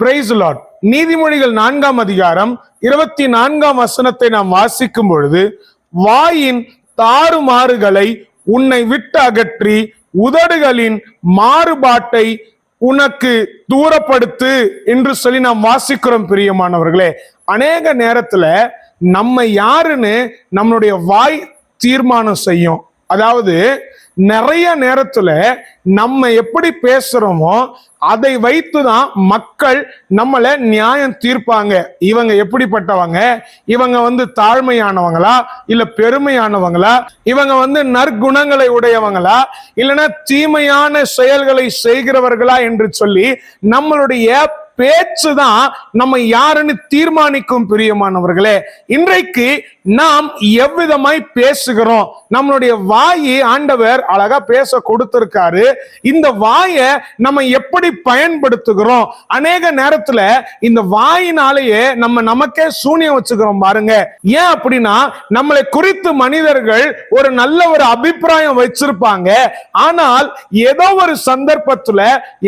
Price Lord. நீதிமொழிகள் 4ஆம் அதிகாரம் 24ஆம் வசனத்தை நாம் வாசிக்கும் பொழுது, வாயின் தாறுமாறுகளை உன்னை விட்டு அகற்றி உதடுகளின் மாறுபாட்டை உனக்கு தூரப்படுத்து என்று சொல்லி நாம் வாசிக்கிறோம். பிரியமானவர்களே, அநேக நேரத்துல நம்ம யாருன்னு நம்மளுடைய வாய் தீர்மானம் செய்யும். அதாவது நிறைய நேரத்துல நம்ம எப்படி பேசுறோமோ அதை வைத்துதான் மக்கள் நம்மள நியாயம் தீர்ப்பாங்க. இவங்க எப்படிப்பட்டவங்க, இவங்க தாழ்மையானவங்களா இல்ல பெருமையானவங்களா, இவங்க நற்குணங்களை உடையவங்களா இல்லைன்னா தீமையான செயல்களை செய்கிறவர்களா என்று சொல்லி நம்மளுடைய பேச்சுதான் நம்ம யாருன்னு தீர்மானிக்கும். பிரியமானவர்களே, இன்றைக்கு நாம் எவ்விதமாய் பேசுகிறோம், நம்மளுடைய வாயை ஆண்டவர் அழகா பேச கொடுத்திருக்காரு. இந்த வாயை நம்ம எப்படி பயன்படுத்துகிறோம்? அநேக நேரத்துல இந்த வாயினாலேயே நம்ம நமக்கே சூனியம் வச்சுக்கிறோம் பாருங்க. ஏன் அப்படின்னா, நம்மளை குறித்து மனிதர்கள் ஒரு நல்ல ஒரு அபிப்பிராயம் வச்சிருப்பாங்க. ஆனால் ஏதோ ஒரு சந்தர்ப்பத்துல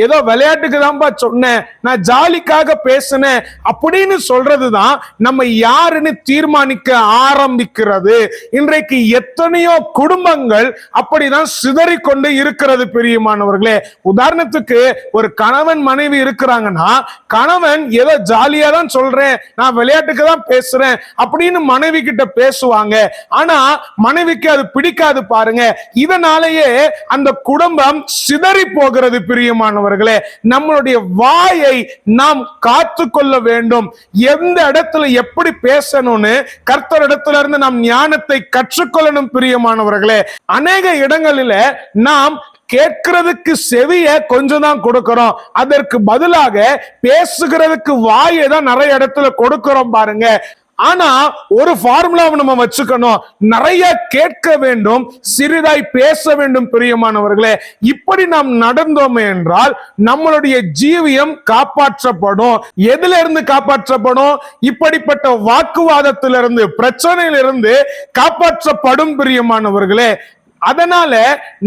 ஏதோ விளையாட்டுக்கு தான்பா சொன்னேன், நான் ஜாலிக்காக பேசினேன் அப்படின்னு சொல்றதுதான் நம்ம யாருன்னு தீர்மானிக்க ஆரம்பிக்கிறது. இன்றைக்கு எத்தனையோ குடும்பங்கள் அப்படிதான் சிதறிக்கொண்டு இருக்கிறது. பிரியமானவர்களே, உதாரணத்துக்கு ஒரு கணவன் மனைவி இருக்கிறாங்கன்னா, கணவன் ஏதோ ஜாலியா தான் சொல்றேன், நான் விளையாட்டுக்கு தான் பேசுறேன் அப்படின்னு மனைவி கிட்ட பேசுவாங்க. ஆனா மனைவிக்கு அது பிடிக்காது பாருங்க. இதனாலேயே அந்த குடும்பம் சிதறி போகிறது. பிரியமானவர்களே, நம்மளுடைய வாயை நாம் காத்து கொள்ள வேண்டும். எந்த இடத்துல எப்படி பேசணும்னு கர்த்தரிடத்துல இருந்து நாம் ஞானத்தை கற்றுக்கொள்ளணும். பிரியமானவர்களே, அநேக இடங்களில நாம் கேட்கிறதுக்கு செவிய கொஞ்சம் தான் கொடுக்கிறோம், அதற்கு பதிலாக பேசுகிறதுக்கு வாயை தான் நிறைய இடத்துல கொடுக்கிறோம் பாருங்க. ஆனா ஒரு ஃபார்முலாவை நம்ம வச்சுக்கணும், நிறைய கேட்க வேண்டும், சிறிதாய் பேச வேண்டும். பிரியமானவர்களே, இப்படி நாம் நடந்தோமே என்றால் நம்மளுடைய ஜீவியம் காப்பாற்றப்படும். எதுல இருந்து காப்பாற்றப்படும்? இப்படிப்பட்ட வாக்குவாதத்திலிருந்து, பிரச்சனையிலிருந்து காப்பாற்றப்படும். பிரியமானவர்களே, அதனால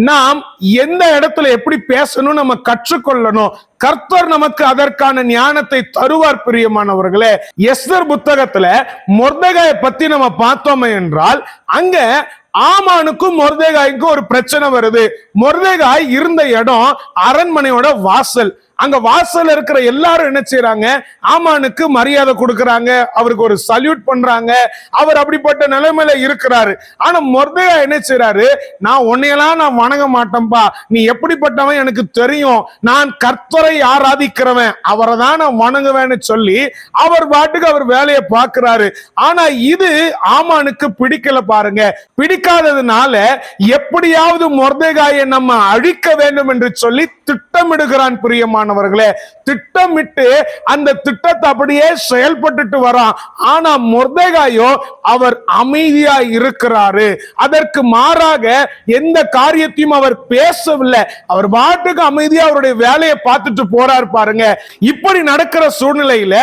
நாம் எந்த இடத்துல எப்படி பேசணும் நம்ம கற்றுக்கொள்ளணும். கர்த்தர் நமக்கு அதற்கான ஞானத்தை தருவார். பிரியமானவர்களே, எஸ்தர் புத்தகத்துல மொர்தெகாயை பத்தி நம்ம பார்த்தோமே என்றால், அங்க ஆமானுக்கும் மொர்தெகாய்க்கும் ஒரு பிரச்சனை வருது. மொர்தெகாய் இருந்த இடம் அரண்மனையோட வாசல். அங்க வாசல் இருக்கிற எல்லாரும் என்ன செய்யறாங்க? ஆமானுக்கு மரியாதை கொடுக்கறாங்க, அவருக்கு ஒரு சல்யூட் பண்றாங்க. அவர் அப்படிப்பட்ட நிலைமையில இருக்கிறாரு. ஆனா மொர்தெகாய் என்ன செய்யறாரு? நான் உன்னையெல்லாம் நான் வணங்க மாட்டேன்பா, நீ எப்படிப்பட்டவன் எனக்கு தெரியும், நான் கர்த்தரை ஆராதிக்கிறவன், அவரை தான் நான் வணங்குவேன்னு சொல்லி அவர் பாட்டுக்கு அவர் வேலையை பார்க்கிறாரு. ஆனா இது ஆமானுக்கு பிடிக்கல பாருங்க. பிடிக்காததுனால எப்படியாவது மொர்தெகாயை நம்ம அழிக்க வேண்டும் என்று சொல்லி திட்டமிடுகிறான். பிரியமானவர்களே, திட்டமிட்டு அந்த திட்டத்தை அப்படியே செயல்பட்டு வரான். ஆனா மொர்தெகாயோ அவர் அமைதியா இருக்கிறாரு. அதற்கு மாறாக எந்த காரியத்தையும் அவர் பேசவில்லை. அவர் பாட்டுக்கு அமைதியா அவருடைய வேலையை பார்த்துட்டு போறார் பாருங்க. இப்படி நடக்கிற சூழ்நிலையில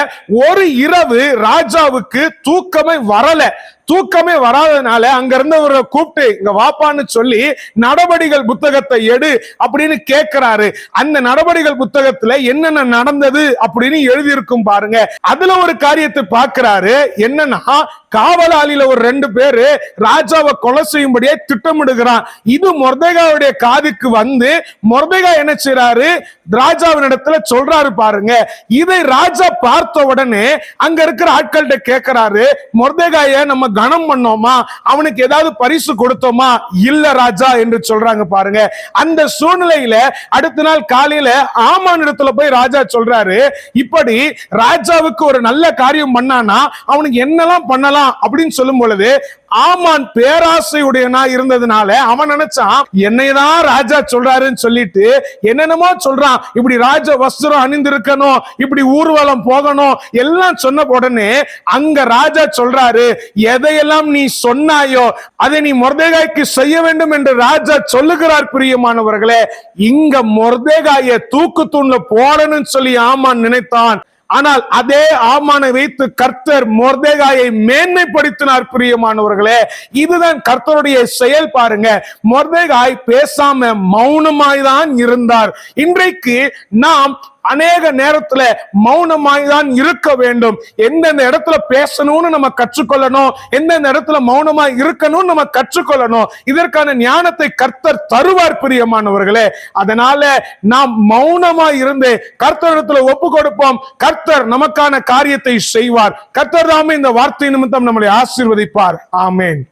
ஒரு இரவு ராஜாவுக்கு தூக்கமே வரல. தூக்கமே வராதனால அங்க இருந்தவரை கூப்பிட்டு இங்க வாப்பான்னு சொல்லி நடபடிகள் புத்தகத்தை எடு அப்படின்னு கேட்கிறாரு. அந்த நடபடிகள் புத்தகத்துல என்னென்ன நடந்தது அப்படின்னு எழுதியிருக்கும் பாருங்க. அதுல ஒரு காரியத்தை பார்க்கிறாரு. என்னன்னா, காவலாளியில ஒரு 2 பேரு ராஜாவை கொலை செய்யும்படியே திட்டமிடுகிறான். இது மொர்தெகாயுடைய காதுக்கு வந்து மொர்தெகாய் என்ன செய்யறாரு? ராஜாவின் இடத்துல சொல்றாரு பாருங்க. இதை ராஜா பார்த்த உடனே அங்க இருக்கிற ஆட்கள்கிட்ட கேட்கிறாரு, மொர்தெகாயை நம்ம கனம் பண்ணோமா, அவனுக்கு ஏதாவது பரிசு கொடுத்தோமா? இல்ல ராஜா என்று சொல்றாங்க பாருங்க. அந்த சூழ்நிலையில அடுத்த நாள் காலையில ஆமான் இடத்துல போய் ராஜா சொல்றாரு, இப்படி ராஜாவுக்கு ஒரு நல்ல காரியம் பண்ணானா அவனுக்கு என்னெல்லாம் பண்ணலாம் அப்படின்னு சொல்லும் பொழுது, ஆமான் பேராசையுடையனா இருந்ததுனால அவன் நினைச்சான், என்னையதான் ராஜா சொல்றாருன்னு சொல்லிட்டு என்னென்னமோ சொல்றான். இப்படி ராஜ வஸ்திரம் அணிந்திருக்கணும், இப்படி ஊர்வலம் போகணும் எல்லாம் சொன்ன உடனே அங்க ராஜா சொல்றாரு, எதையெல்லாம் நீ சொன்னாயோ அதை நீ மொர்தெகாய்க்கு செய்ய வேண்டும் என்று ராஜா சொல்லுகிறார். பிரியமானவர்களே, இங்க மொர்தெகாயை தூக்கு தூண்ல போடணும்னு சொல்லி ஆமான் நினைத்தான். ஆனால் அதே ஆமானை வைத்து கர்த்தர் மொர்தெகாயை மேன்மைப்படுத்தினார். பிரியமானவர்களே, இதுதான் கர்த்தருடைய செயல் பாருங்க. மொர்தெகாய் பேசாம மௌனமாய் தான் இருந்தார். இன்றைக்கு நாம் அநேக நேரத்துல மௌனமாய் தான் இருக்க வேண்டும். எந்தெந்த இடத்துல பேசணும்னு நம்ம கற்றுக்கொள்ளணும், எந்தெந்த இடத்துல மௌனமாய் இருக்கணும்னு நம்ம கற்றுக்கொள்ளணும். இதற்கான ஞானத்தை கர்த்தர் தருவார் பிரியமானவர்களே. அதனால நாம் மௌனமாய் இருந்து கர்த்தரிடத்துல ஒப்பு கொடுப்போம். கர்த்தர் நமக்கான காரியத்தை செய்வார். கர்த்தர் தாமே இந்த வார்த்தை நிமித்தம் நம்மளை ஆசீர்வதிப்பார். ஆமென்.